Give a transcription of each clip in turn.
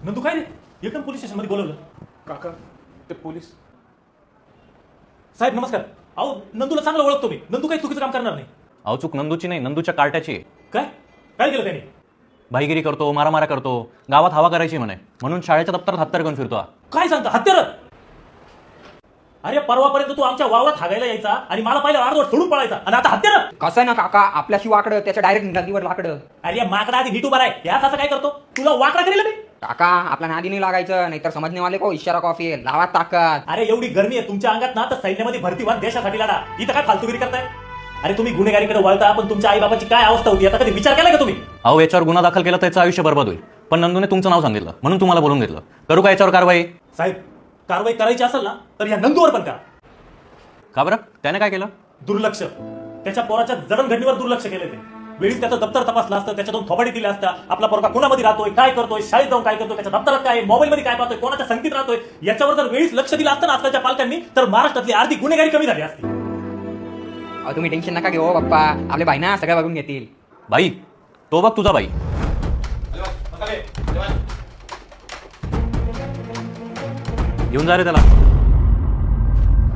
नंदू काय रे एकदम police station मध्ये बोलवलं. काका ते पोलीस. साहेब नमस्कार. अहो नंदूला चांगलं ओळखतो मी. नंदू काही चुकीचं काम करणार नाही. अहो चूक नंदूची नाही, नंदूच्या कार्ट्याची आहे. काय काय केलं त्याने? भाईगिरी करतो, मारामारा करतो, गावात हवा करायची म्हणे, म्हणून शाळेच्या दप्तरात हत्यार घेऊन फिरतो. काय सांगता हत्यार? अरे परवापर्यंत तू आमच्या वावरात हागायला यायचा आणि मला पहिला अर्धवट सोडून पळायचा आणि आता हत्यार? कसं ना काका, आपल्याशी वाकडं त्याच्या डायरेक्ट नदीवर लाकडं. अरे माकडा आधी नीट उभा आहे. याच असं काय करतो? तुला वाकडा करेल मी? काका आपल्या नादी नाही लागायचं, नाहीतर समजणे वाले को इशारा कॉफी लावा ताकद. अरे एवढी गरमी आहे तुमच्या अंगात ना, तर सैन्यामध्ये भरती व्हा, देशासाठी लढा. इथं काय फालतूगिरी करताय? अरे तुम्ही गुन्हेगारीकडे वळता, पण तुमच्या आई बाबाची काय अवस्था होती याचा कधी विचार केला का तुम्ही? अहो याच्यावर गुन्हा दाखल केला तर त्याचं आयुष्य बर्बाद होईल, पण नंदूने तुमचं नाव सांगितलं म्हणून तुम्हाला बोलून घेतलं. करू का याच्यावर कारवाई? साहेब कारवाई करायची असेल ना तर या नंदूवर पण करा. का बरं? त्याने काय केलं? दुर्लक्ष. त्याच्या पोराच्या जडणघडणीवर दुर्लक्ष केलं ते. वेळीच त्याचं दप्तर तपासलं असतं, त्याच्यातून थोबाडी दिली असता, आपला पोरगा कोणामध्ये राहतोय, काय करतोय, शाळेत जाऊन काय करतोय, त्याच्या दप्तरात काय, मोबाईल मध्ये काय पाहतोय, कोणाच्या संगतीत राहतोय, याच्यावर जर वेळीच लक्ष दिलं असतं ना आजकालच्या पालकांनी, तर महाराष्ट्रातली अर्धी गुन्हेगारी कमी झाली असती. अहो तुम्ही टेन्शन नका घेऊ बाप्पा, आपले भाई ना सगळं बघून घेतील. बाई तो बघ तुझा बाई. घेऊन जा रे त्याला.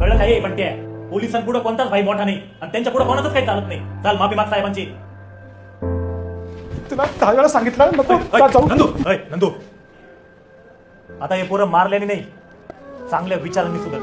कळलं काय? पण ते पोलिसांपुढे कोणताच भाई मोठा नाही आणि त्यांच्या पुढे कोणाच काही चालत नाही. चाल माफी माग साहेबांची. तुला 10 वेळा सांगितलं नको जाऊ. नंदू आता हे पोरं मारल्याने नाही, चांगल्या विचारांनी सुद्धा